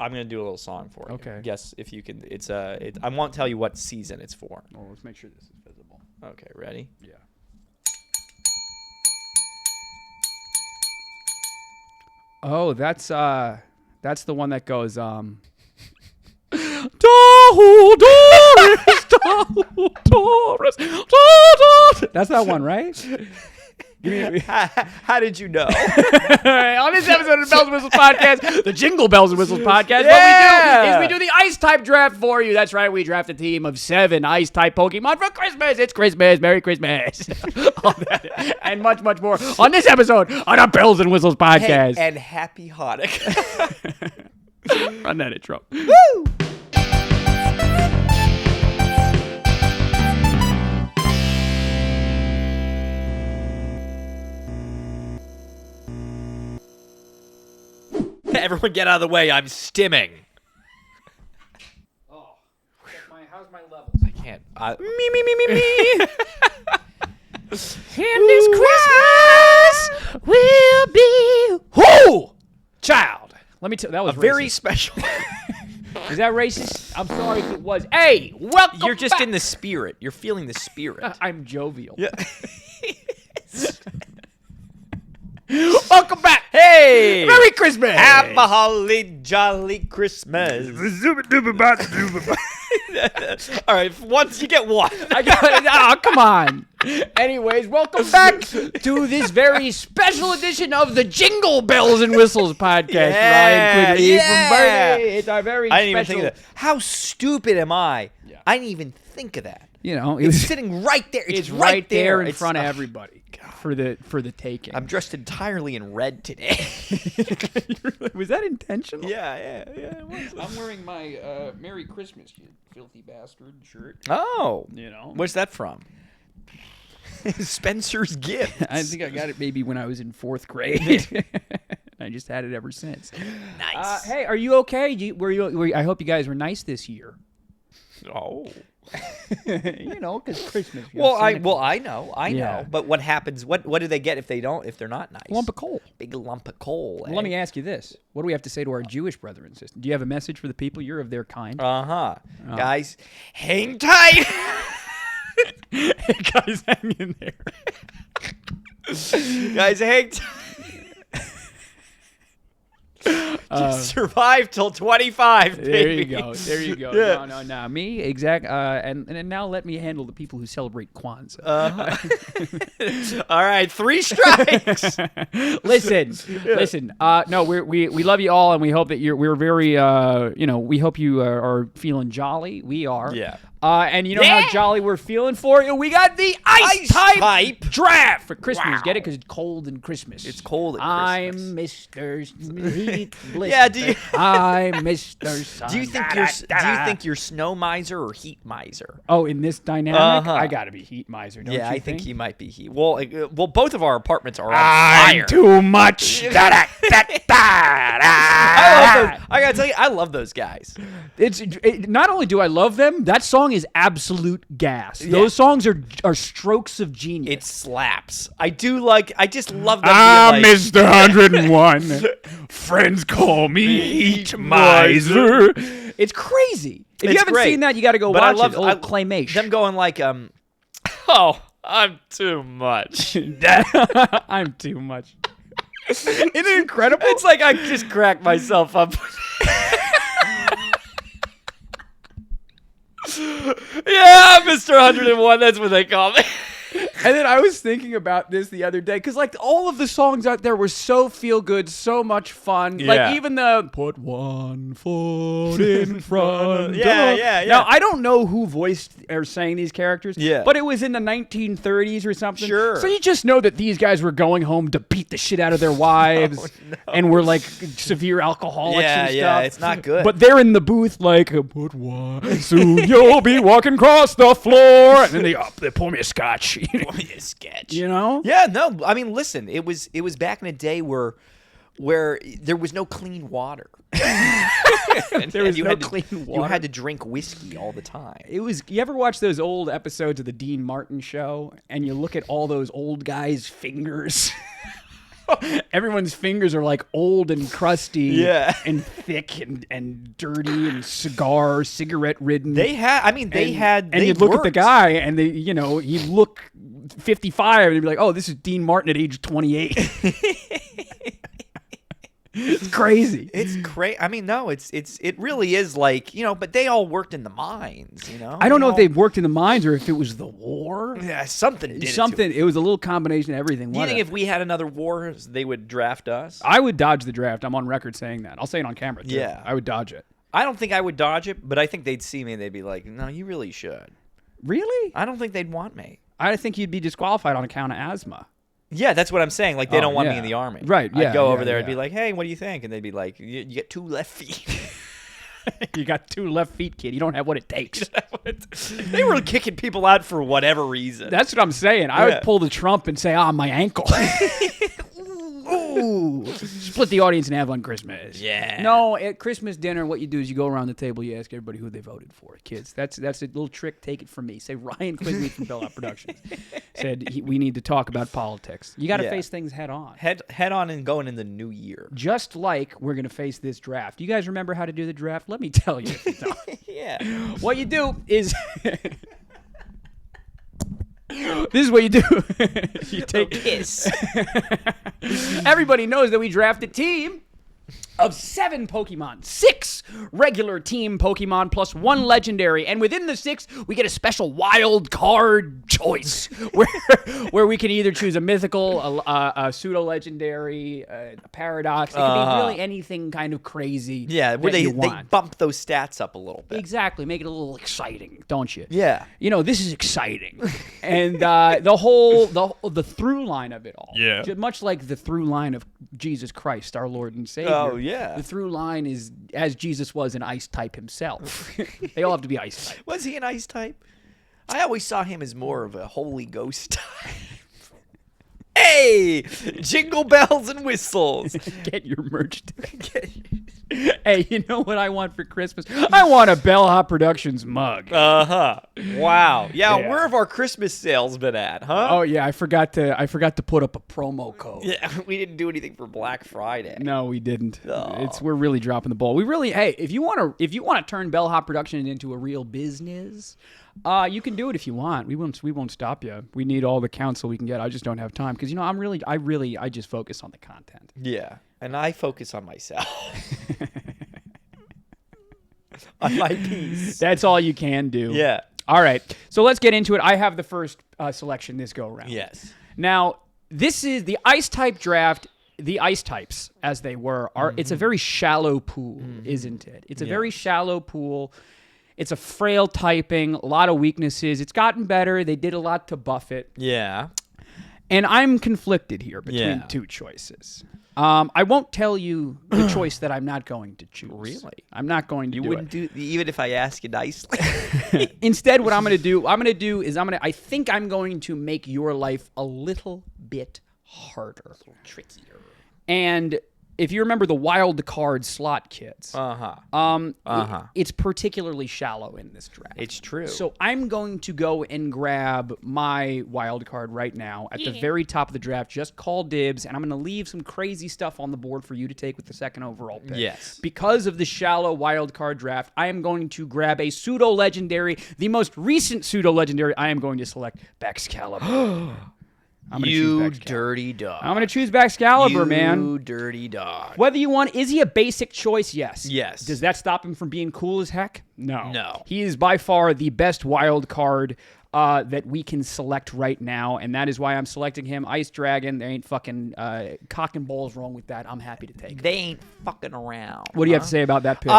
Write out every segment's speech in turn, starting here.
I'm gonna do a little song for you. Okay. Guess if you can. I won't tell you what season it's for. Oh, let's make sure this is visible. Okay, ready? Yeah. Oh, that's the one that goes That's that one, right? How did you know? On this episode of the Bells and Whistles Podcast, the Jingle Bells and Whistles Podcast, Yeah! what we do is we do the Ice Type Draft for you. That's right, we draft a team of 7 Ice Type Pokemon for Christmas. It's Christmas. Merry Christmas. All that, and much, much more on this episode on the Bells and Whistles Podcast. Hey, and happy Hanukkah. Run that intro. Woo! Everyone get out of the way. I'm stimming. Oh, how's my levels? I can't. Me. And this Christmas will be who? Child. Let me tell that was very racist. special. Is that racist? I'm sorry if it was. Hey, welcome You're just back. in the spirit. You're feeling the spirit. I'm jovial. Yeah. Welcome back. Hey! Merry Christmas. Have a holly jolly Christmas. All right, once you get one. I got it. Oh, come on. Anyways, welcome back to this very special edition of the Jingle Bells and Whistles Podcast. Yeah, Ryan Quigley yeah. from Bernie. It's our very I didn't special. even think of that. How stupid am I? Yeah. I didn't even think of that. You know, It's sitting right there. it's right there in It's- front of everybody for the taking. I'm dressed entirely in red today. Was that intentional? yeah. It was. I'm wearing my Merry Christmas, you filthy bastard shirt. Oh. You know, Where's that from? Spencer's Gift. I think I got it maybe when I was in 4th grade. I just had it ever since. Nice. Hey, are you okay? I hope you guys were nice this year. Oh. You know, because Christmas. I know. Yeah. But what happens? What do they get if they're not nice? lump of coal. Big lump of coal. Let me ask you this: what do we have to say to our Jewish brother and sister? Do you have a message for the people? You're of their kind. Guys, hang tight. Hey, guys, hang in there. Guys, hang tight. Just survive till 25, baby. There you go. Yeah. No. Me, exact. And now let me handle the people who celebrate Kwanzaa. All right, 3 strikes. Listen. No, we love you all, and we hope that we're very. We hope you are feeling jolly. We are. Yeah. And you know how jolly we're feeling for it? We got the Ice Type Draft for Christmas. Wow. Get it? Because it's cold in Christmas. It's cold at Christmas. I'm Mr. Heat Blister. Yeah, do you- I'm Mr. Sun. Do you think you're snow miser or heat miser? Oh, in this dynamic, Uh-huh. I gotta be heat miser. Don't Yeah, you I think he might be heat. Well, both of our apartments are on I'm fire. too much. I gotta tell you, I love those guys. Not only do I love them, that song is absolute gas. Those songs are strokes of genius. It slaps. I just love them. Mr. 101. Friends call me Heat Miser. It's crazy. If you It's haven't great. seen that, you got to go But watch I love it. Old claymation. Them going like, oh, I'm too much. I'm too much. Isn't it incredible? It's like I just cracked myself up. Yeah, Mr. 101, that's what they call me. And then I was thinking about this the other day because, like, all of the songs out there were so feel good, so much fun. Yeah. Like, even the "Put one foot in front." Yeah. Now I don't know who voiced or sang these characters. Yeah. But it was in the 1930s or something. Sure. So you just know that these guys were going home to beat the shit out of their wives, and were like severe alcoholics and stuff. Yeah, it's not good. But they're in the booth like, "Put one, soon you'll be walking across the floor," and then they pour me a scotch. A sketch. You know? Yeah, no. I mean, listen, it was back in a day where there was no clean water. There was you no had to, clean You water. had to drink whiskey all the time. It was. You ever watch those old episodes of the Dean Martin show, and you look at all those old guys' fingers? Everyone's fingers are like old and crusty, Yeah. and thick and dirty and cigarette ridden. They had. I mean, and they you'd look at the worked. guy, and he'd look 55, and he'd be like, "Oh, this is Dean Martin at age 28." It's crazy. It's crazy. I mean, no, it really is like, but they all worked in the mines, I don't know if they worked in the mines or if it was the war. Yeah, something did Something. It to It was a little combination of everything. Do you think if we had another war, they would draft us? I would dodge the draft. I'm on record saying that. I'll say it on camera too. Yeah. I would dodge it. I don't think I would dodge it, but I think they'd see me and they'd be like, no, you really should. Really? I don't think they'd want me. I think you'd be disqualified on account of asthma. Yeah, that's what I'm saying. Like, they don't want me yeah. in the Army. Right, yeah, I'd go yeah, over there and be yeah. like, hey, what do you think? And they'd be like, you get 2 left feet. You got 2 left feet, kid. You don't have what it takes. They were kicking people out for whatever reason. That's what I'm saying. I would pull the Trump and say, my ankle. Ooh. Split the audience in half on Christmas. Yeah. No, at Christmas dinner, what you do is you go around the table, you ask everybody who they voted for. Kids, that's a little trick. Take it from me. Say Ryan Quigley from Bell Out Productions said we need to talk about politics. You got to face things head on. Head on and going in the new year. Just like we're going to face this draft. You guys remember how to do the draft? Let me tell you. If you don't. Yeah. What you do is... This is what you do. You take Kiss. Everybody knows that we draft a team of 7 Pokemon, 6 regular team Pokemon plus 1 legendary, and within the 6 we get a special wild card choice where we can either choose a mythical, a pseudo legendary, a paradox. It can be really anything kind of crazy. Yeah, where that they you want. bump those stats up a little bit. Exactly, make it a little exciting, don't you? Yeah. This is exciting, and the through line of it all. Yeah. Much like the through line of Jesus Christ, our Lord and Savior. Oh, yeah. The through line is as Jesus was an ice type himself. They all have to be ice type. Was he an ice type? I always saw him as more of a Holy Ghost type. Hey, jingle bells and whistles. Get your merch. Hey, you know what I want for Christmas? I want a Bellhop Productions mug. Uh-huh. Wow. Yeah, Yeah. where have our Christmas sales been at, huh? Oh yeah, I forgot to put up a promo code. Yeah, we didn't do anything for Black Friday. No, we didn't. Oh. We're really dropping the ball. We really, hey, if you want to turn Bellhop Productions into a real business, you can do it if you want. We won't stop you. We need all the counsel we can get. I just don't have time because I just focus on the content. Yeah, and I focus on myself. On my piece. That's all you can do. Yeah. All right. So let's get into it. I have the first selection this go around. Yes. Now, this is the ice type draft. The ice types, as they were, it's a very shallow pool, isn't it? It's a very shallow pool. It's a frail typing, a lot of weaknesses. It's gotten better. They did a lot to buff it. Yeah. And I'm conflicted here between Yeah. 2 choices. I won't tell you the choice that I'm not going to choose. Really? I'm not going to You do wouldn't it. do even if I ask you nicely. Instead, what I'm going to do, I think I'm going to make your life a little bit harder. Trickier. And if you remember the wild card slot kits, it's particularly shallow in this draft. It's true. So I'm going to go and grab my wild card right now at the very top of the draft. Just call dibs, and I'm going to leave some crazy stuff on the board for you to take with the 2nd overall pick. Yes. Because of the shallow wild card draft, I am going to grab a pseudo legendary, the most recent pseudo legendary. I am going to select Baxcalibur. You dirty dog. I'm going to choose Baxcalibur, man. You dirty dog. Whether you want, is he a basic choice? Yes. Yes. Does that stop him from being cool as heck? No. No. He is by far the best wild card that we can select right now, and that is why I'm selecting him. Ice Dragon, there ain't fucking cock and balls wrong with that. I'm happy to take it. They ain't fucking around. What do you have to say about that pick?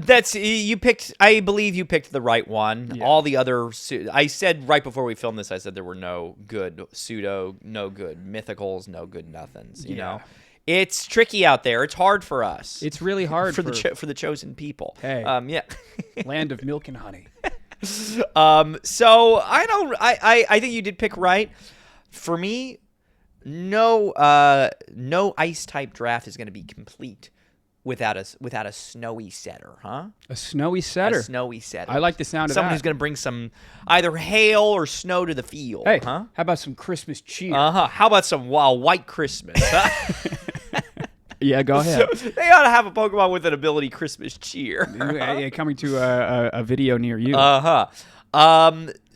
That's you picked. I believe you picked the right one. Yeah. All the other, I said right before we filmed this, I said there were no good pseudo, no good mythicals, no good nothings. You know, it's tricky out there. It's hard for us. It's really hard for the chosen people. Hey. Yeah. Land of milk and honey. So I think you did pick right. For me, no ice type draft is going to be complete without a snowy setter, huh? A snowy setter. A snowy setter. I like the sound of Someone that. who's going to bring some either hail or snow to the field, Hey, huh? how about some Christmas cheer? How about some white Christmas? Huh? Yeah, go ahead. So they ought to have a Pokemon with an ability Christmas cheer. Coming to a video near you.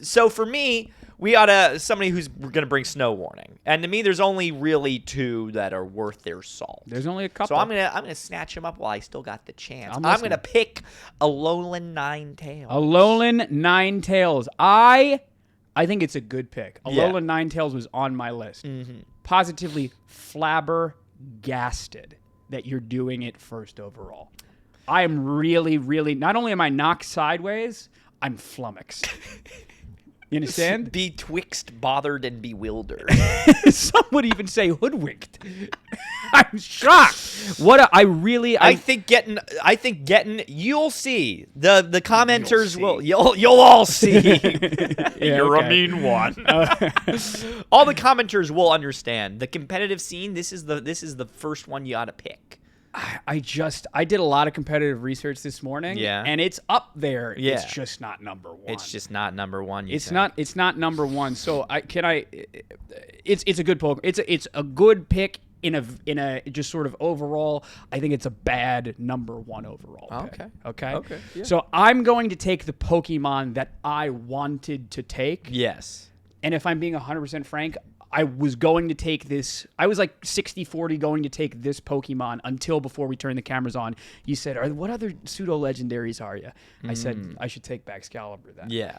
So for me, we ought to somebody who's going to bring snow warning, and to me, there's only really 2 that are worth their salt. There's only a couple. So I'm gonna snatch them up while I still got the chance. I'm I'm gonna pick a Alolan Ninetales. Alolan Ninetales. I think it's a good pick. Yeah. Alolan Ninetales was on my list. Mm-hmm. Positively flabbergasted that you're doing it first overall. I am really, really. Not only am I knocked sideways, I'm flummoxed. You understand? Betwixt bothered and bewildered. Some would even say hoodwinked. I'm shocked. I think getting you'll see. The commenters you'll all see. You're a mean one. All the commenters will understand. The competitive scene, this is the first one you ought to pick. I did a lot of competitive research this morning. Yeah. And it's up there. Yeah. It's just not number 1. It's just not number 1. It's not number 1. So it's a good poke. It's a good pick in a just sort of overall. I think it's a bad number 1 overall pick. Okay. Yeah. So I'm going to take the Pokemon that I wanted to take. Yes. And if I'm being 100% frank, I was going to take this. I was like 60-40 going to take this Pokemon until before we turned the cameras on. You said, what other pseudo-legendaries are you? I said, I should take Baxcalibur then. Yeah.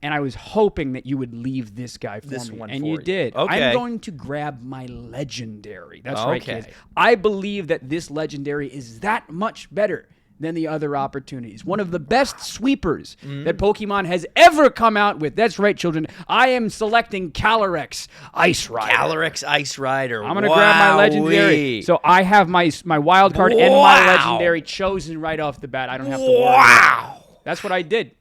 And I was hoping that you would leave this guy for me. And you did. Okay. I'm going to grab my legendary. That's right, Okay. kids. I believe that this legendary is that much better than the other opportunities. One of the best sweepers that Pokemon has ever come out with. That's right, children. I am selecting Calyrex Ice Rider. Calyrex Ice Rider. I'm going to grab my legendary. So I have my wild card and my legendary chosen right off the bat. I don't have to worry. Wow. That's what I did.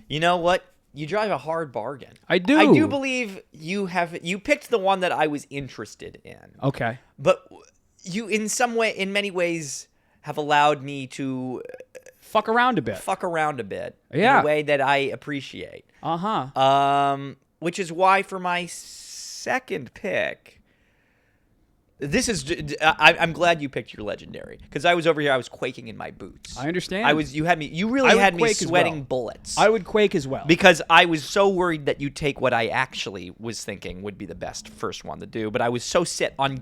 You know what? You drive a hard bargain. I do. I do believe you picked the one that I was interested in. Okay. But you, in many ways, have allowed me to fuck around a bit. In a way that I appreciate. Which is why for my second pick, I'm glad you picked your legendary, because I was over here, I was quaking in my boots. I understand. You really had me sweating bullets. I would quake as well. Because I was so worried that you'd take what I actually was thinking would be the best first one to do, but I was so set on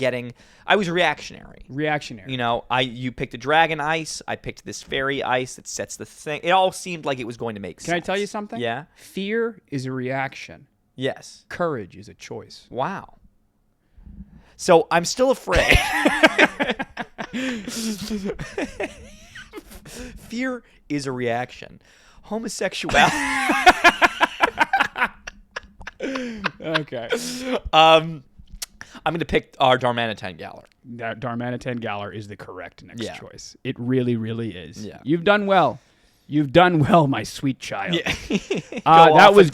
I was reactionary. You know, you picked a Dragon Ice, I picked this Fairy Ice that sets the thing. It all seemed like it was going to make sense. Can I tell you something? Yeah? Fear is a reaction. Yes. Courage is a choice. Wow. So I'm still afraid. Fear is a reaction. Homosexuality. Okay. I'm going to pick our Darmanitan Galar. That Darmanitan Galar is the correct next Yeah. choice. It really, really is. Yeah. You've done well. You've done well, my sweet child. Yeah. That was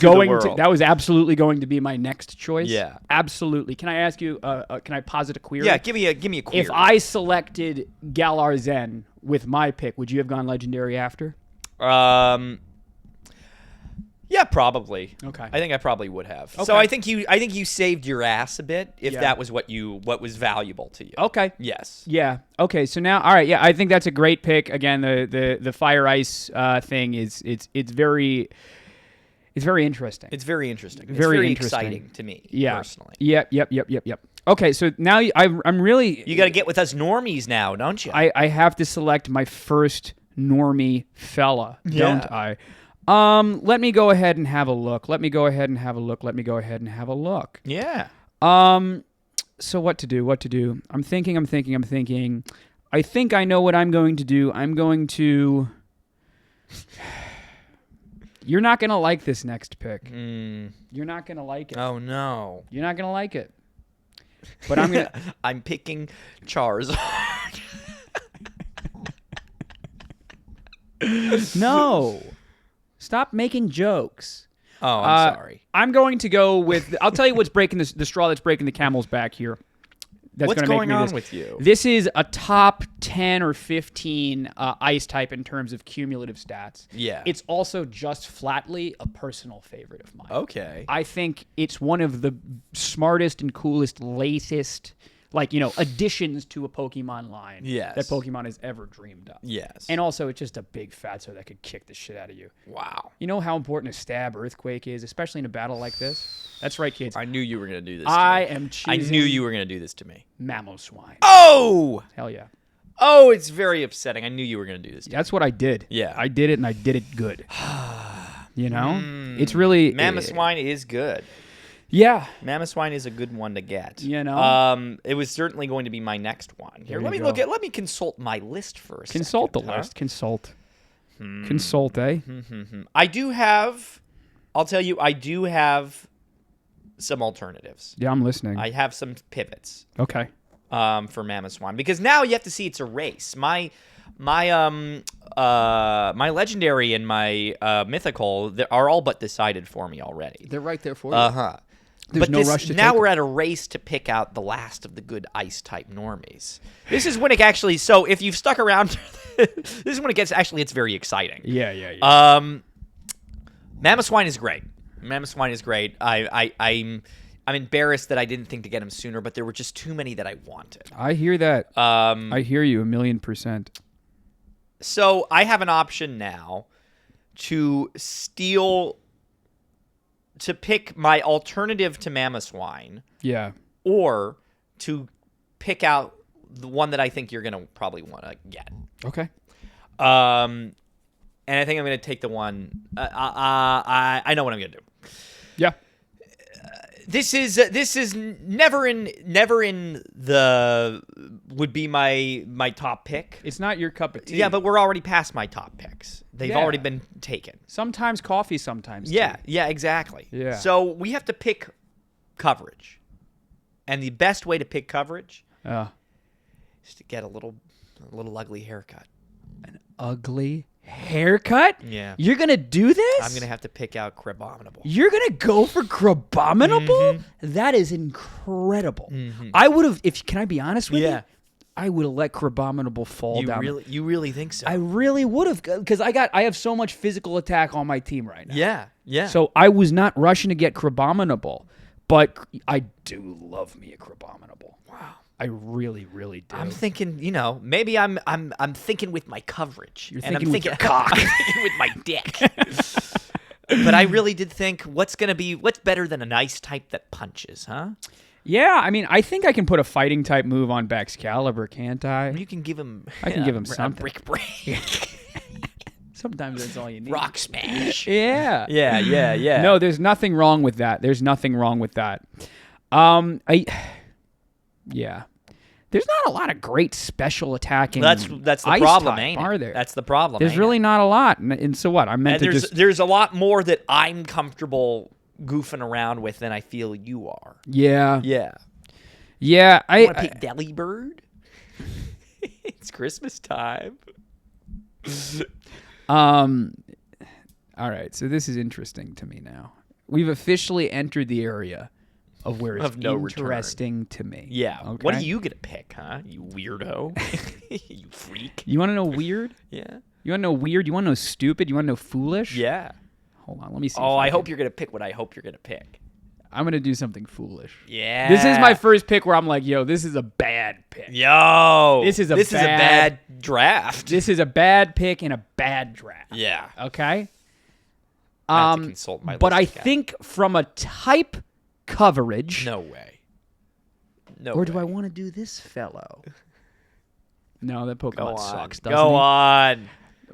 absolutely going to be my next choice. Yeah. Absolutely. Can I ask you? Can I posit a query? Yeah, give me a query. If I selected Galar Zen with my pick, would you have gone legendary after? Yeah, probably. Okay. I think I probably would have. Okay. So I think you saved your ass a bit if Yeah. that was what was valuable to you. Okay. Yes. Yeah. Okay. So now, all right. Yeah, I think that's a great pick. Again, the Fire Ice thing is it's very interesting. It's very interesting. It's Very very interesting. exciting to me personally. Yep. Okay. So now I'm really. You got to get with us normies now, don't you? I have to select my first normie fella, don't I? Let me go ahead and have a look. Yeah. So what to do? I'm thinking. I think I know what I'm going to do. I'm going to... You're not going to like this next pick. You're not going to like it. Oh, no. You're not going to like it. But I'm going to... I'm picking Charizard. No. Stop making jokes. Oh, I'm sorry. I'm going to go with... I'll tell you what's breaking the straw that's breaking the camel's back here. that's What's going to make going me on this. with you? This is a top 10 or 15 ice type in terms of cumulative stats. Yeah. It's also just flatly a personal favorite of mine. Okay. I think it's one of the smartest and coolest, latest, additions to a Pokemon line Yes. that Pokemon has ever dreamed of. Yes. And also, it's just a big fatso that could kick the shit out of you. Wow. You know how important a stab Earthquake is, especially in a battle like this? That's right, kids. I knew you were going to do this I to me. am I choosing knew you were going to do this to me. Mamoswine. Oh! Hell yeah. Oh, it's very upsetting. I knew you were going to do this to me. That's what I did. Yeah. I did it, and I did it good. It's really... Mamoswine is good. Yeah. Mamoswine is a good one to get. It was certainly going to be my next one. Here, There you let go. me consult my list for a second. Consult the huh? list. Consult. Consult, eh? I do have, I'll tell you, I do have some alternatives. Yeah, I'm listening. I have some pivots Okay. for Mamoswine because now you have to see it's a race. My legendary and my mythical are all but decided for me already. They're right there for you. Uh-huh. There's But no rush to now take we're at a race to pick out the last of the good ice-type normies. This is when it actually... So if you've stuck around... this is when it gets... Actually, it's very exciting. Yeah. Mamoswine is great. Mamoswine is great. I'm embarrassed that I didn't think to get him sooner, but there were just too many that I wanted. I hear that. I hear you 1,000,000%. So I have an option now to pick my alternative to Mamoswine, Yeah. or to pick out the one that I think you're going to probably want to get. Okay. And I think I'm going to take the one. I know what I'm going to do. Yeah. This is never in the would be my top pick. It's not your cup of tea. Yeah, but we're already past my top picks. They've already been taken. Sometimes coffee, sometimes Yeah, tea. yeah, exactly. Yeah. So we have to pick coverage, and the best way to pick coverage is to get a little ugly haircut. An ugly haircut? Yeah. You're going to do this? I'm gonna have to pick out Crabominable. You're going to go for Crabominable? That is incredible. I would have, can I be honest with you? I would have let Crabominable fall down. You really think so? I really would have, because I have so much physical attack on my team right now. Yeah. So I was not rushing to get Crabominable, but I do love me a Crabominable. Wow. I really, really do. I'm thinking, maybe I'm thinking with my coverage. You're and thinking I'm with your cock. I'm thinking with my dick. But I really did think, what's better than an ice type that punches, huh? Yeah, I mean, I think I can put a fighting type move on Baxcalibur, can't I? You can give him. I can give him a something. brick break. Sometimes that's all you need. Rock smash. Yeah. Yeah. No, there's nothing wrong with that. There's not a lot of great special attacking. That's the ice problem, type, ain't it? are there? That's the problem. There's really not a lot, and so what? I meant to just. There's a lot more that I'm comfortable goofing around with than I feel you are. Yeah. I I want to pick Delibird. It's Christmas time. All right, so this is interesting to me now. We've officially entered the area of where it's Of no interesting to me. Yeah. Okay? What are you gonna pick, huh? You weirdo. You freak. You want to know weird? Yeah. You want to know weird? You want to know stupid? You want to know foolish? Yeah. Hold on, let me see. Oh, if I can- hope you're gonna pick what I hope you're gonna pick. I'm gonna do something foolish. Yeah. This is my first pick where I'm like, yo, this is a bad pick. Yo. This is a bad draft. This is a bad pick in a bad draft. Yeah. Okay. I have to consult my But list I again. think from a type coverage. No way. No. Or do way. I want to do this fellow? No, that Pokemon Go on. sucks. Doesn't Go he? on.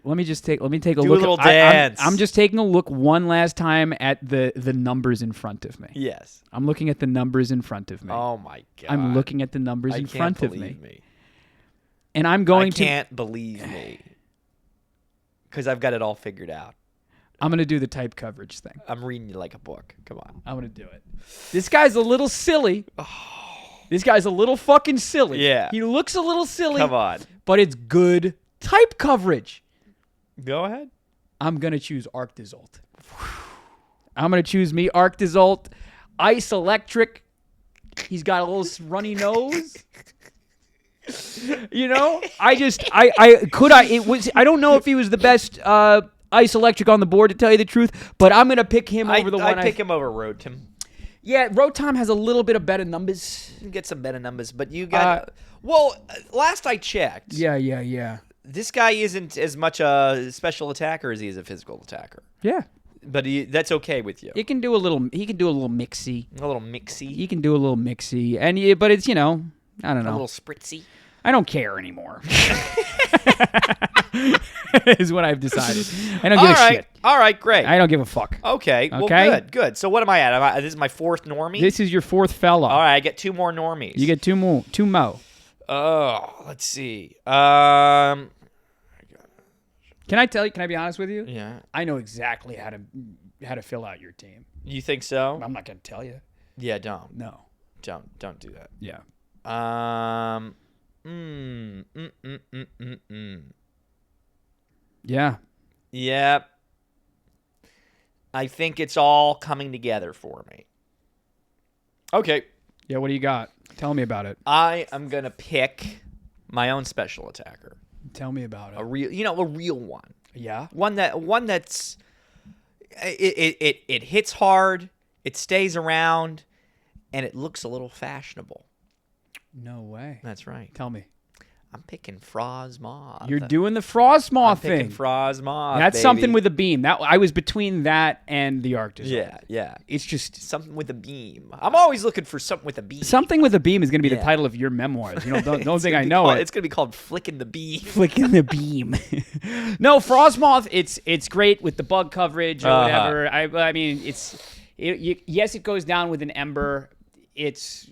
Let me take a Do look. a little I'm dance. just taking a look one last time at the numbers in front of me. Yes. I'm looking at the numbers in front of me. Oh my god. I'm looking at the numbers I in can't front of believe me. me. And I'm going to. I can't believe me. Because I've got it all figured out. I'm going to do the type coverage thing. I'm reading you like a book. Come on. I'm going to do it. This guy's a little silly. This guy's a little fucking silly. Yeah. He looks a little silly. Come on. But it's good type coverage. Go ahead. I'm going to choose I'm going to choose me Arctizolt, Ice Electric. He's got a little runny nose. You know, I don't know if he was the best Ice Electric on the board, to tell you the truth, but I'm going to pick him over the one. I'd pick him over Rotom. Yeah, Rotom has a little bit of better numbers. You can get some better numbers, but you got... last I checked... Yeah. This guy isn't as much a special attacker as he is a physical attacker. Yeah. But that's okay with you. He can do a little mixy. A little mixy. He can do a little mixy. But it's, I don't know. A little spritzy. I don't care anymore. Is what I've decided. I don't give a shit. All right, great. I don't give a fuck. Okay. Well, good. So what am I at? This is my fourth normie? This is your fourth fella. All right, I get 2 more normies. You get 2 more. 2 mo. Oh, let's see. Can I be honest with you? Yeah. I know exactly how to fill out your team. You think so? I'm not going to tell you. Yeah, don't. No. Don't do that. Yeah. Yeah. Yep. I think it's all coming together for me. Okay. Yeah, what do you got? Tell me about it. I am going to pick my own special attacker. Tell me about it. A real one. Yeah. One that's it hits hard, it stays around, and it looks a little fashionable. No way. That's right. Tell me. I'm picking Frostmoth. You're doing the Frostmoth thing. Picking Frostmoth. That's baby. something with a beam. That I was between that and the Arctozoid. Yeah. It's just something with a beam. I'm always looking for something with a beam. Something with a beam is going to be the title of your memoirs. Don't think I know it. It's going to be called Flicking the Beam. Flicking the Beam. No, Frostmoth. It's great with the bug coverage or whatever. I mean, yes, it goes down with an Ember. It's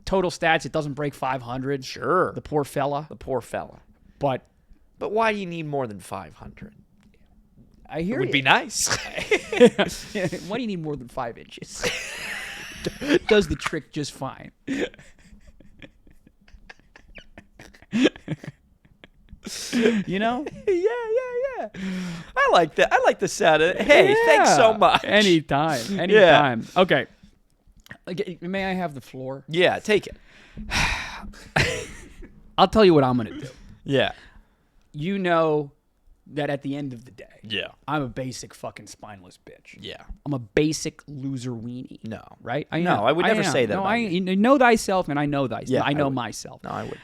total stats, it doesn't break 500. Sure. The poor fella. But why do you need more than 500? I hear it would be nice. Why do you need more than 5 inches? Does the trick just fine. You know? Yeah. I like that. I like the sound of it. Hey, thanks so much. Anytime. Yeah. Okay. May I have the floor? Yeah, take it. I'll tell you what I'm going to do. Yeah. You know that at the end of the day, yeah, I'm a basic fucking spineless bitch. Yeah. I'm a basic loser weenie. No. Right? I would never say that. No, you know thyself and I know thyself. Yeah, I know myself. No, I would.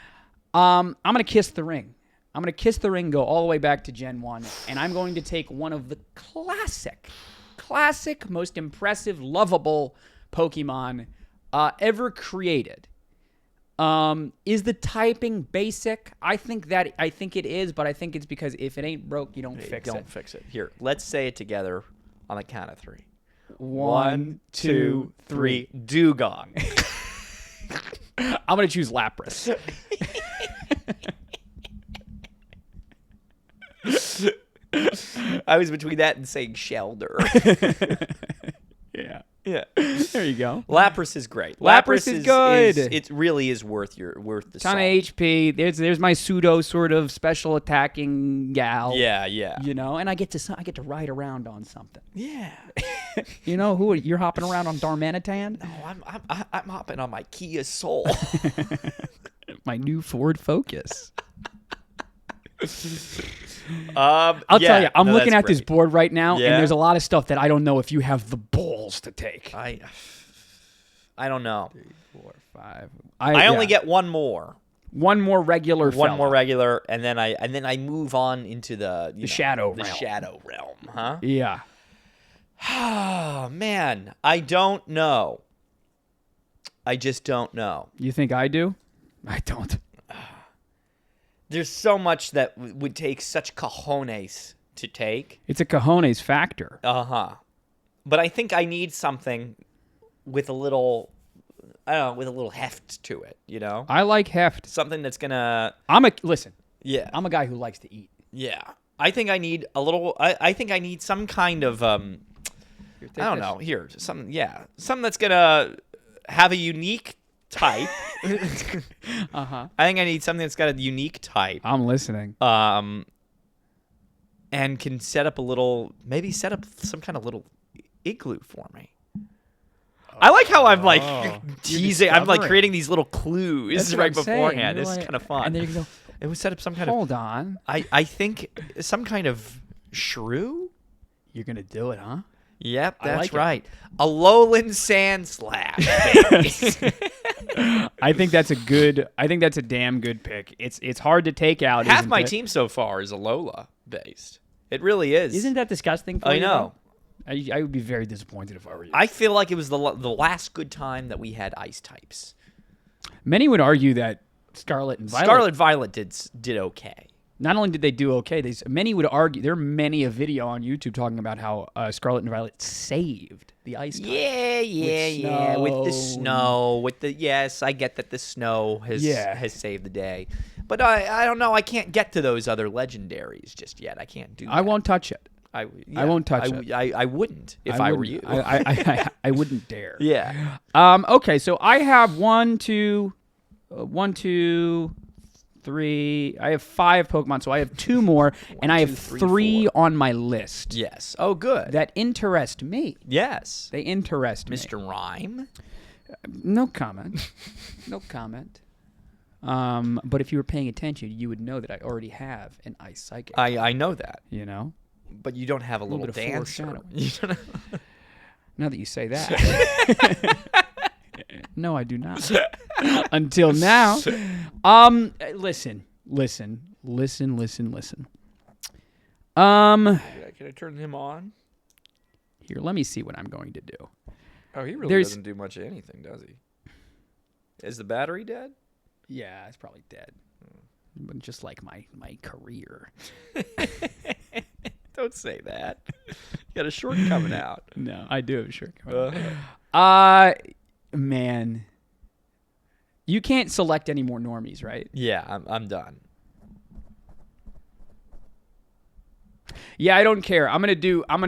I'm going to kiss the ring. I'm going to kiss the ring, go all the way back to Gen 1, and I'm going to take one of the classic, most impressive, lovable Pokemon ever created. Is the typing basic? I think it is, but I think it's because if it ain't broke, you don't fix it. Don't fix it. Here, let's say it together on the count of 3. 1, 2, 3. Dugong. I'm going to choose Lapras. I was between that and saying Shelder. Yeah. There you go. Lapras is great. Lapras is good. It really is worth the ton salt. of HP. There's my pseudo sort of special attacking gal. Yeah. You know, and I get to ride around on something. Yeah. You know who you're hopping around on Darmanitan? No, I'm hopping on my Kia Soul. My new Ford Focus. I'll tell you, I'm looking at this board right now, Yeah. and there's a lot of stuff that I don't know if you have the balls to take. I don't know. 3, 4, 5. I only get one more. One more regular. One more regular, and then I move on into the shadow realm. The shadow realm, huh? Yeah. Oh man, I don't know. I just don't know. You think I do? I don't. There's so much that would take such cojones to take. It's a cojones factor. But I think I need something with a little, with a little heft to it, you know? I like heft. Something that's gonna... Listen. Yeah. I'm a guy who likes to eat. Yeah. I think I need a little, I think I need some kind of, I don't know, something that's gonna have a unique type. I think I need something that's got a unique type. I'm listening. And can set up some kind of little igloo for me. I like how I'm like You're teasing. I'm like discovering. creating these little clues That's what right I'm saying. beforehand. You're This is like- kind of fun. And then you go, It was set up some kind of. hold on. I think some kind of shrew. You're going to do it, huh? Yep, I that's like it. right. A lowland sand slab. Baby. I think that's a damn good pick. It's hard to take out. Half isn't my it? team so far is Alola based. It really is. Isn't that disgusting for I you? know. though? I would be very disappointed if I were you. I feel like it was the last good time that we had ice types. Many would argue that Scarlet and Violet. Scarlet Violet did okay. Not only did they do okay, many would argue. There are many a video on YouTube talking about how Scarlet and Violet saved the ice type. Yeah. With the snow. snow, yes, I get that the snow has Yeah. saved the day, but I don't know. I can't get to those other legendaries just yet. I can't do. I that. won't touch it. I won't touch it. I wouldn't if I were you. I wouldn't dare. Yeah. Okay, so I have 1, 2, 3. I have 5 Pokemon, so I have 2 more, and I have 2, 3, 3 4. on my list Yes. Oh, good. that interest me. Yes. They interest me. Mr. Rhyme. No comment. No comment. But if you were paying attention, you would know that I already have an Ice Psychic. I know that, You know? but you don't have a little bit of dancer. foreshadowing. You don't have- Now that you say that. No, I do not. Until now. Listen. Can I turn him on? Here, let me see what I'm going to do. Oh, he really There's- doesn't do much of anything, does he? Is the battery dead? Yeah, it's probably dead. But just like my career. Don't say that. You got a short coming out. No, I do, sure. Uh, Man. You can't select any more normies, right? yeah, I'm done. Yeah, I don't care. I'm gonna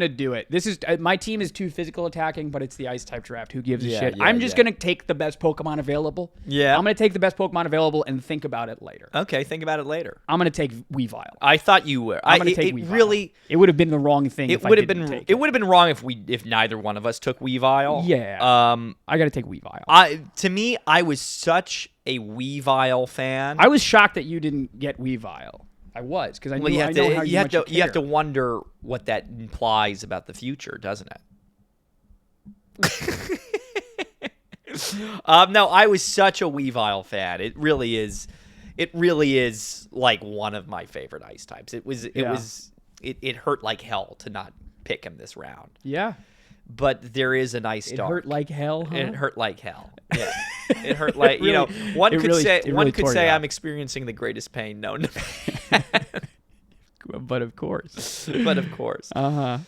do it. This is my team is too physical attacking, but it's the ice type draft. Who gives a shit? Yeah, I'm just gonna take the best Pokemon available. Yeah. I'm gonna take the best Pokemon available and think about it later. Okay, think about it later. I'm gonna take Weavile. I thought you were. I'm gonna it, take it Weavile. really. It would have been the wrong thing. It if I would have didn't been. take It would have been wrong if neither one of us took Weavile. Yeah. I gotta take Weavile. To me, I was such a Weavile fan. I was shocked that you didn't get Weavile. I was because I Well, knew you I have know to how you have much to you have to care. wonder what that implies about the future, doesn't it? No, I was such a Weavile fan. It really is like one of my favorite ice types. It hurt like hell to not pick him this round. Yeah. But there is a nice It dark. hurt like hell. Huh? It hurt like hell. Yeah. It hurt like one it could really- say it really tore you up. I'm experiencing the greatest pain known to man. But of course. But of course. Uh-huh.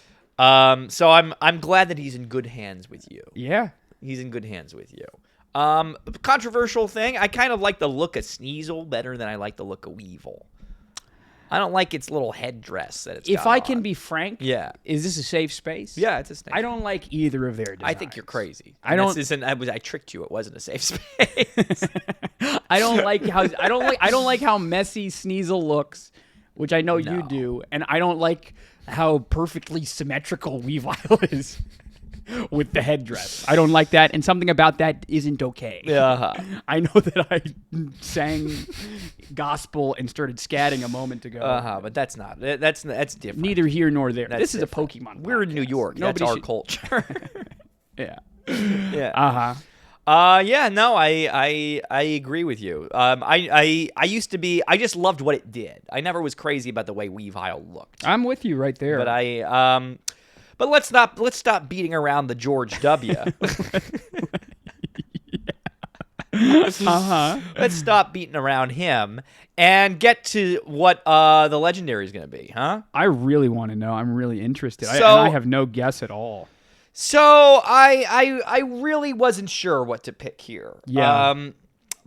So I'm glad that he's in good hands with you. Yeah. He's in good hands with you. Controversial thing. I kind of like the look of Sneasel better than I like the look of Weevil. I don't like its little headdress that it's If got I can on. be frank, Yeah. is this a safe space? Yeah, it's a snake. I don't like either of their designs. I think you're crazy. I And don't- this isn't- I tricked you. It wasn't a safe space. I don't like how messy Sneasel looks, which I know you No. do, and I don't like how perfectly symmetrical Weavile is with the headdress. I don't like that, and something about that isn't okay. Uh-huh. I know that I sang gospel and started scatting a moment ago. But that's not. That's different. Neither here nor there. That's This is different. a Pokemon. We're in New podcast. York. Nobody That's our should- culture. Yeah. Yeah. Uh-huh. No, I agree with you. I used to be. I just loved what it did. I never was crazy about the way Weavile looked. I'm with you right there. But but let's stop beating around the George W. Uh-huh. Let's stop beating around him and get to what the legendary is going to be, huh? I really want to know. I'm really interested. And So- I have no guess at all. So I really wasn't sure what to pick here. Yeah.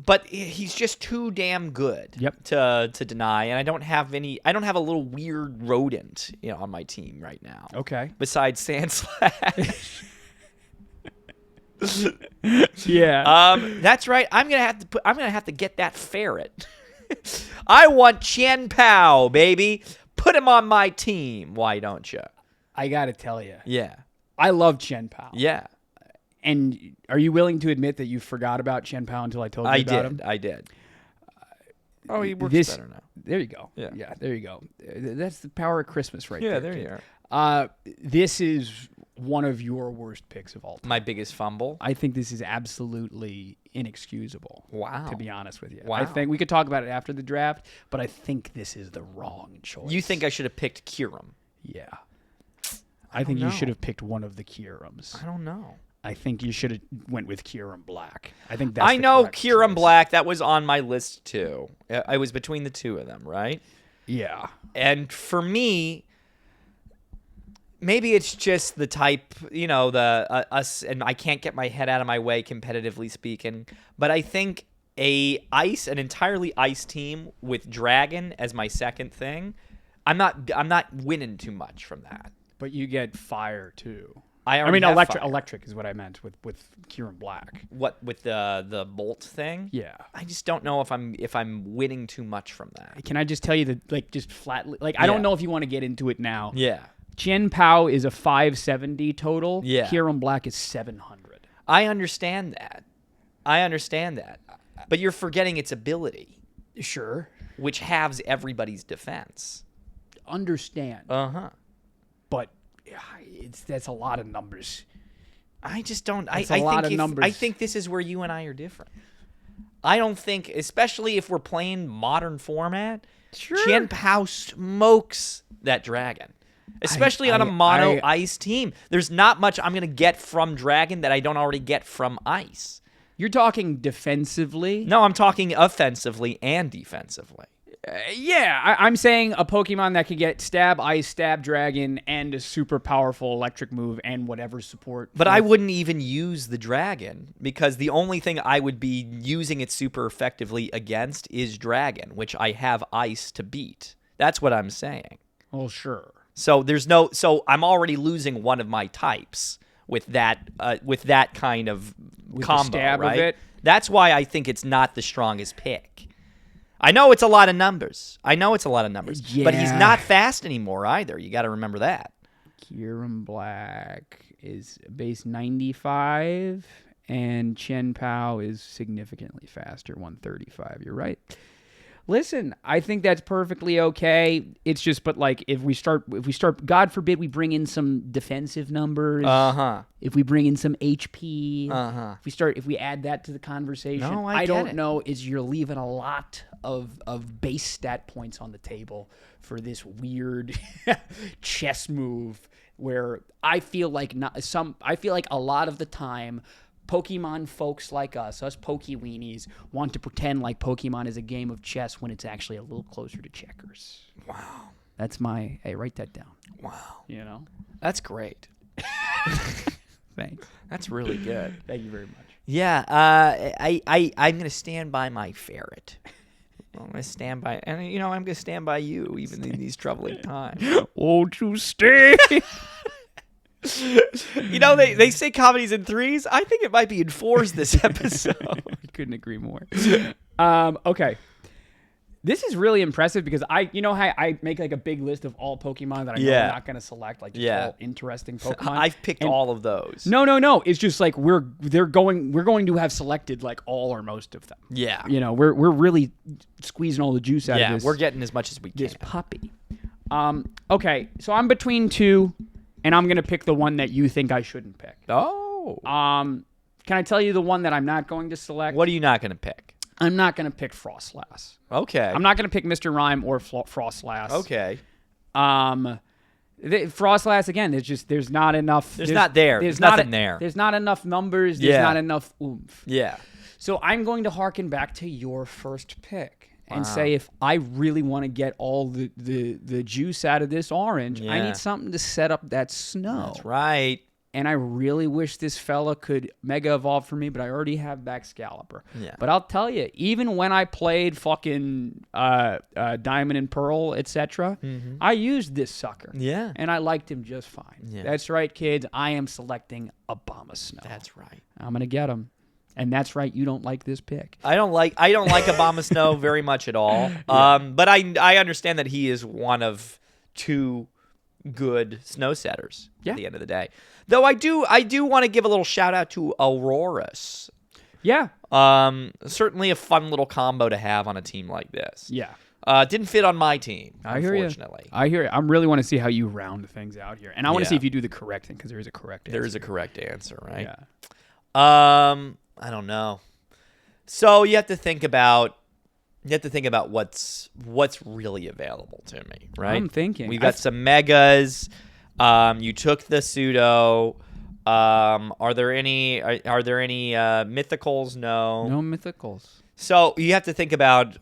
But he's just too damn good. Yep. To deny, and I don't have a little weird rodent, on my team right now. Okay. Besides Sandslash. Yeah. That's right. I'm gonna have to get that ferret. I want Chen Pao, baby. Put him on my team. Why don't you? I got to tell you. Yeah. I love Chen Pao. Yeah. And are you willing to admit that you forgot about Chen Pao until I told you about him? I did. Oh, he works better now. There you go. Yeah, there you go. That's the power of Christmas right there. Yeah, there you are. This is one of your worst picks of all time. My biggest fumble? I think this is absolutely inexcusable. Wow. To be honest with you. Wow. I think we could talk about it after the draft, but I think this is the wrong choice. You think I should have picked Kieram? Yeah. I think you should have picked one of the Kierams. I don't know. I think you should have went with Kieram Black. I think that's I know Kieram choice. Black. That was on my list too. I was between the two of them, right? Yeah. And for me, maybe it's just the type, us, and I can't get my head out of my way, competitively speaking. But I think an entirely ice team with Dragon as my second thing, I'm not winning too much from that. But you get fire too. I mean, electric. Electric is what I meant with Kieran Black. What with the bolt thing? Yeah. I just don't know if I'm winning too much from that. Can I just tell you that just flatly? I don't know if you want to get into it now. Yeah. Chen Pao is a 570 total. Yeah. Kieran Black is 700. I understand that. But you're forgetting its ability. Sure. Which halves everybody's defense. Understand. Uh-huh. But that's a lot of numbers. I just don't. I think this is where you and I are different. I don't think, especially if we're playing modern format, Chen Pao smokes that Dragon. Especially on a mono ice team. There's not much I'm going to get from Dragon that I don't already get from ice. You're talking defensively? No, I'm talking offensively and defensively. I'm saying a Pokemon that could get Stab Ice, Stab Dragon, and a super powerful electric move and whatever support. But I wouldn't even use the Dragon because the only thing I would be using it super effectively against is Dragon, which I have Ice to beat. That's what I'm saying. Well, sure. So so I'm already losing one of my types with that kind of combo, stab right? Of it. That's why I think it's not the strongest pick. I know it's a lot of numbers. Yeah. But he's not fast anymore either. You got to remember that. Kieran Black is base 95, and Chen Pao is significantly faster, 135. You're right. Listen, I think that's perfectly okay. It's just, but if we start, God forbid, we bring in some defensive numbers. If we bring in some HP. If we add that to the conversation. No, I don't know. Is you're leaving a lot of base stat points on the table for this weird chess move where I feel like a lot of the time Pokemon folks like us Pokeweenies, want to pretend like Pokemon is a game of chess when it's actually a little closer to checkers. Wow. That's hey, write that down. Wow. That's great. Thanks. That's really good. Thank you very much. Yeah, I'm going to stand by my ferret. I'm going to stand by, and I'm going to stand by you even in these troubling times. Won't you stay? They say comedy's in threes. I think it might be in fours this episode. I couldn't agree more. Okay. This is really impressive because how I make a big list of all Pokemon that I know I'm not going to select, all interesting Pokemon. I've picked all of those. No. It's just we're going to have selected all or most of them. Yeah. We're really squeezing all the juice out of this. Yeah, we're getting as much as we can. This puppy. Okay, so I'm between two. And I'm going to pick the one that you think I shouldn't pick. Oh. Can I tell you the one that I'm not going to select? What are you not going to pick? I'm not going to pick Frostlass. Okay. I'm not going to pick Mr. Rhyme or Frostlass. Okay. Frostlass, again, there's not enough. There's nothing there. There's not enough numbers. There's not enough oomph. Yeah. So I'm going to harken back to your first pick. And say, if I really want to get all the juice out of this orange, I need something to set up that snow. That's right. And I really wish this fella could Mega Evolve for me, but I already have Excalibur. Yeah. But I'll tell you, even when I played fucking Diamond and Pearl, etc., I used this sucker. Yeah. And I liked him just fine. Yeah. That's right, kids. I am selecting Abomasnow. That's right. I'm going to get him. And that's right, you don't like this pick. I don't like Abomasnow very much at all. But I understand that he is one of two good snow setters Yeah. at the end of the day. Though I do want to give a little shout out to Auroras. Yeah. Certainly a fun little combo to have on a team like this. Yeah. Didn't fit on my team, I hear you. unfortunately. I hear you. I really want to see how you round things out here. And I want to Yeah. see if you do the correct thing, because there is a correct answer. There is a correct answer, right? Yeah. I don't know. So you have to think about what's really available to me, right? I'm thinking. We've got some megas. You took the pseudo. Are there any mythicals? No. No mythicals. So you have to think about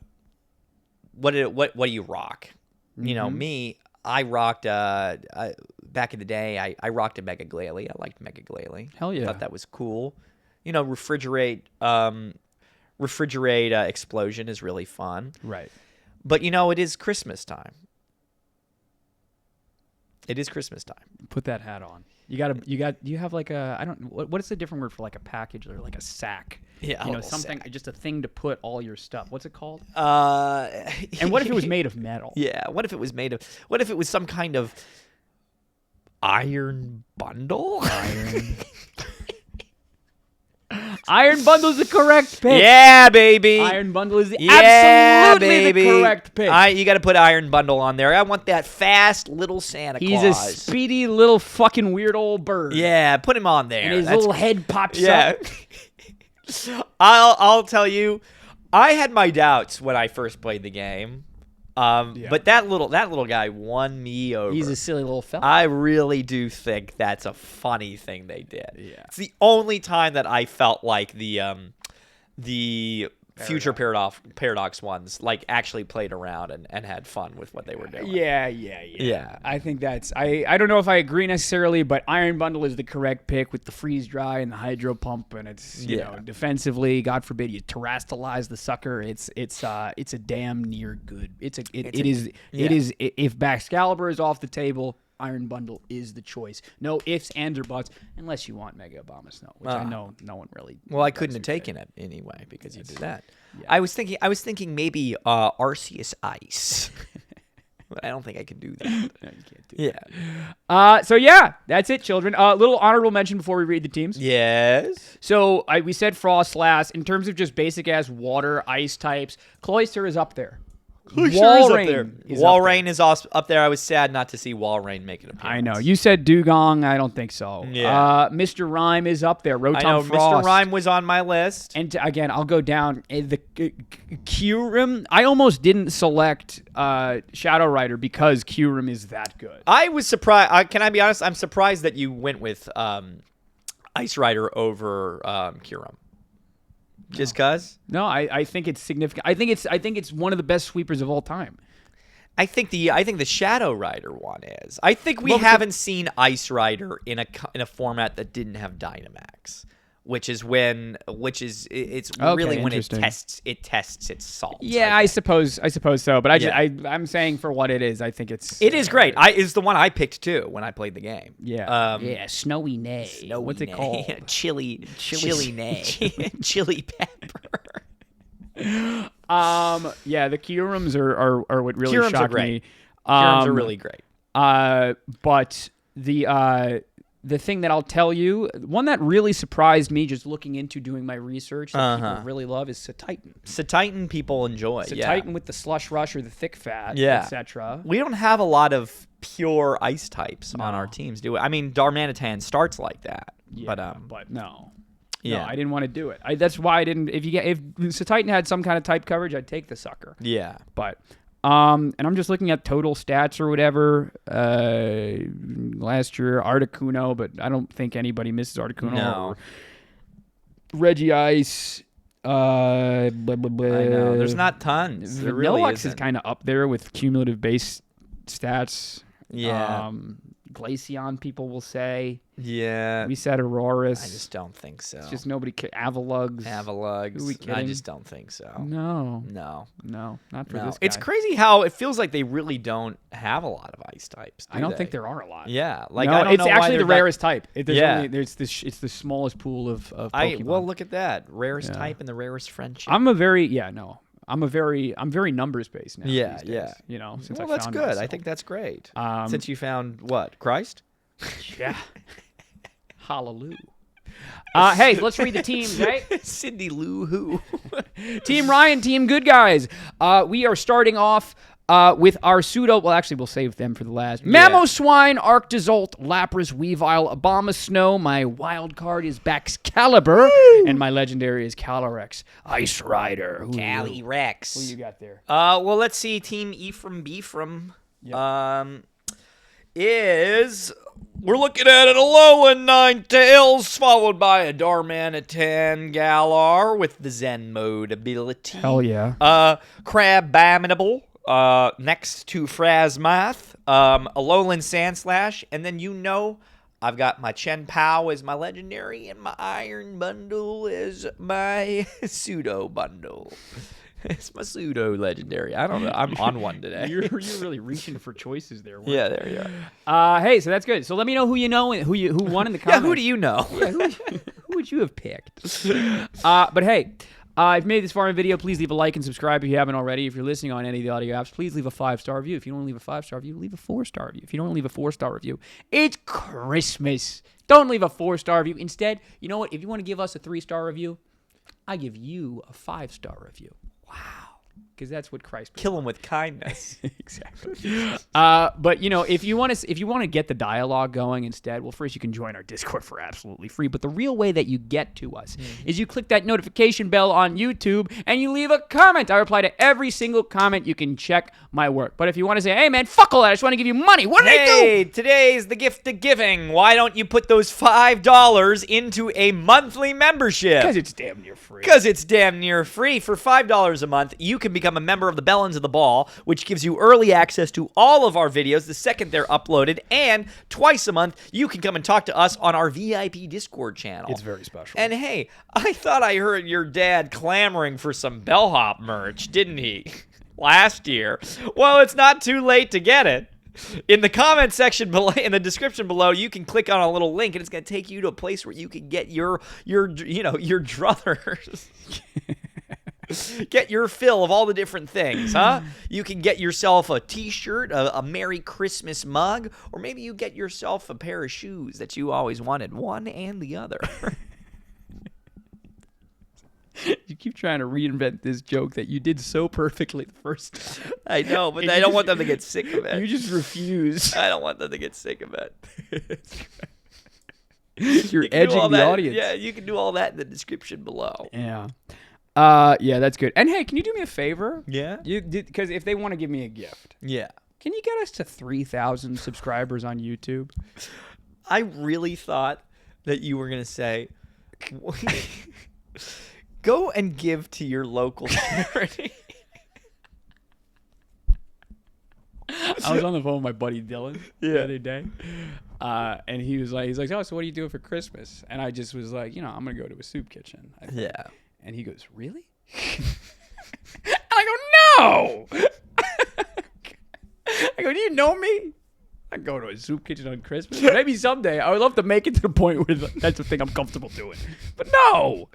what do you rock? You know, me, I rocked back in the day. I rocked a Mega Glalie. I liked Mega Glalie. Hell yeah. I thought that was cool. You know, refrigerate explosion is really fun. Right. But you know, it is Christmas time. It is Christmas time. Put that hat on. You have like a, what is the different word for like a package or like a sack? Yeah, You a know, little something, sack. just a thing to put all your stuff. What's it called? And And what if it was made of metal? Yeah. What if it was some kind of iron bundle? Iron Bundle is the correct pick. Yeah, baby. Iron Bundle is Yeah, absolutely baby. the correct pick. You got to put Iron Bundle on there. I want that fast little Santa He's Claus. a speedy little fucking weird old bird. Yeah, put him on there. And his That's little head pops yeah. up. I'll tell you, I had my doubts when I first played the game. But that little guy won me over. He's a silly little fella. I really do think that's a funny thing they did. Yeah. It's the only time that I felt like the future paradox ones like actually played around and had fun with what they were doing. Yeah. I think that's I don't know if I agree necessarily, but Iron Bundle is the correct pick with the freeze dry and the hydro pump, and it's you know, defensively, God forbid you terrastalize the sucker. It's a damn near good. It is if Baxcalibur is off the table, Iron Bundle is the choice. No ifs, ands, or buts, unless you want Mega Obama Snow, which I know no one really. Well, I couldn't have taken it anyway because you did that. Yeah. I was thinking maybe Arceus Ice, but I don't think I can do that. No, you can't do Yeah. So yeah, that's it, children. Little honorable mention before we read the teams. Yes. So we said Frost last. In terms of just basic ass water, ice types, Cloyster is up there. Walrein is up there. I was sad not to see Walrein make an appearance. I know. You said Dugong. I don't think so. Yeah. Mr. Rhyme is up there. Rotom I know. Frost. Mr. Rhyme was on my list. And again, I'll go down. The Kyurem, I almost didn't select Shadow Rider because Kyurem is that good. I was surprised. Can I be honest? I'm surprised that you went with Ice Rider over Kyurem. Just cause? No, I think it's significant. I think it's one of the best sweepers of all time. I think the Shadow Rider one is. I think we haven't seen Ice Rider in a format that didn't have Dynamax, which is really when it tests its salt. Yeah, I suppose so. But I'm saying for what it is, I think it is great. It's the one I picked too when I played the game. Yeah. Snowy Nay. What's it called? Chili Nay. Chili pepper. Yeah, the Kyurems are what really Kyurems shocked are great. me. Kyurems are really great. But the thing that I'll tell you, one that really surprised me just looking into doing my research that people really love is Satitan. Satitan people enjoy. Satitan with the Slush Rush or the Thick Fat, etc. We don't have a lot of pure ice types on our teams, do we? I mean, Darmanitan starts like that. Yeah, but no. Yeah. No, I didn't want to do it. That's why I didn't. If Satitan had some kind of type coverage, I'd take the sucker. Yeah. But and I'm just looking at total stats or whatever. Last year, Articuno, but I don't think anybody misses Articuno. No. Regice. Blah, blah, blah. I know. There's not tons. There really Vanillux isn't. is kind of up there with cumulative base stats. Yeah. Glaceon, people will say. Yeah. We said Aurorus. I just don't think so. It's just nobody. Avalugs. Avalugs. Who we kidding? I just don't think so. No, No. not for No. this guy. It's crazy how it feels like they really don't have a lot of ice types. I don't think there are a lot. Yeah, like no, I don't it's know actually why the they're rarest type. It's the smallest pool of Pokemon. Well, look at that rarest type and the rarest friendship. I'm very numbers based now. Yeah, these days, yeah. You know, since Well, I that's found good. myself. I think that's great. Since you found what? Christ? Yeah. Hallelujah. Hey, let's read the teams, right? Cindy Lou Who. Team Ryan, Team Good Guys. We are starting off with our pseudo. Well, actually, we'll save them for the last. Yeah. Mamoswine, Arctozolt, Lapras, Weavile, Obama Snow. My wild card is Baxcalibur, and my legendary is Calyrex, Ice Rider. Cali Rex. Who you got there? Well, let's see. Team Ephraim Beefram. Yep. Is we're looking at an Alolan Ninetales, followed by a Darmanitan Galar with the Zen mode ability. Hell yeah. Crabominable, next to Frasmath, Alolan Sandslash, and then I've got my Chen Pao as my legendary, and my Iron Bundle is my pseudo bundle. It's my pseudo legendary. I don't know. I'm on one today. You're really reaching for choices there. Yeah, there you are. Hey, so that's good. So let me know who you know and who won in the comments. Yeah, who do you know? Yeah, who would you have picked? But hey, if you made this far in the video, please leave a like and subscribe if you haven't already. If you're listening on any of the audio apps, please leave a 5-star review. If you don't leave a 5-star review, leave a 4-star review. If you don't leave a 4-star review, it's Christmas. Don't leave a 4-star review. Instead, you know what? If you want to give us a 3-star review, I give you a 5-star review. Wow. Because that's what Christ Kill him with kindness. Exactly. But if you want to get the dialogue going instead, well, first you can join our Discord for absolutely free. But the real way that you get to us is you click that notification bell on YouTube and you leave a comment. I reply to every single comment. You can check my work. But if you want to say, hey man, fuck all that, I just want to give you money. What did I do? Hey, today's the gift of giving. Why don't you put those $5 into a monthly membership? Because it's damn near free. Because it's damn near free. For $5 a month, you can become a member of the Bellends of the Ball, which gives you early access to all of our videos the second they're uploaded, and twice a month, you can come and talk to us on our VIP Discord channel. It's very special. And hey, I thought I heard your dad clamoring for some bellhop merch, didn't he? Last year. Well, it's not too late to get it. In the comment section below, in the description below, you can click on a little link, and it's going to take you to a place where you can get your druthers. Get your fill of all the different things, huh? You can get yourself a t-shirt, a Merry Christmas mug, or maybe you get yourself a pair of shoes that you always wanted, one and the other. You keep trying to reinvent this joke that you did so perfectly the first time. I know, but I don't want them to get sick of it. You just refuse. I don't want them to get sick of it. You're edging the audience. Yeah, you can do all that in the description below. Yeah. Yeah, that's good. And hey, can you do me a favor? Yeah? Because if they want to give me a gift, Yeah. can you get us to 3,000 subscribers on YouTube? I really thought that you were going to say, go and give to your local charity. I was on the phone with my buddy Dylan the other day, and he's like, oh, so what are you doing for Christmas? And I just was like, I'm gonna go to a soup kitchen. Yeah. And he goes, really? And I go, no. I go, do you know me? I go to a soup kitchen on Christmas. Maybe someday. I would love to make it to the point where that's the thing I'm comfortable doing. But no.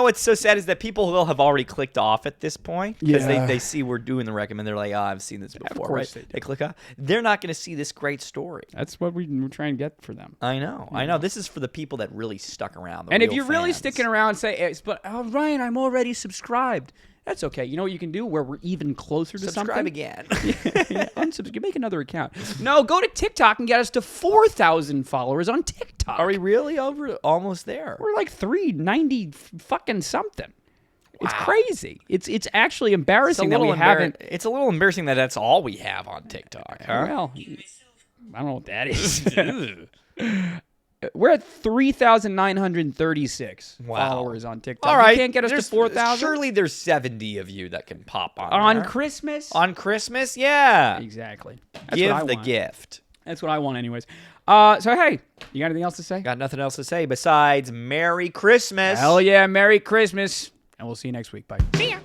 What's so sad is that people will have already clicked off at this point because Yeah. they see we're doing the recommend. They're like, I've seen this before. Of course right? they do. They click off. They're not going to see this great story. That's what we're trying to get for them. I know. This is for the people that really stuck around. And if you're really sticking around, say, but Ryan, I'm already subscribed. That's okay. You know what you can do where we're even closer to subscribe something? again. Unsubscribe. Make another account. No, go to TikTok and get us to 4,000 followers on TikTok. Are we really almost there? We're like 390 fucking something. It's crazy. It's actually embarrassing that we haven't. It's a little embarrassing that that's all we have on TikTok. Huh? Well, I don't know what that is. We're at 3,936 followers on TikTok. All right. You can't get us to 4,000? Surely there's 70 of you that can pop on there. Christmas? On Christmas? Yeah. Exactly. That's Give what I the want. gift. That's what I want anyways. So, hey, you got anything else to say? Got nothing else to say besides Merry Christmas. Hell yeah, Merry Christmas. And we'll see you next week. Bye. See ya.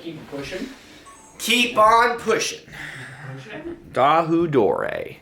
Keep pushing. Keep on pushing. Dahu Dore.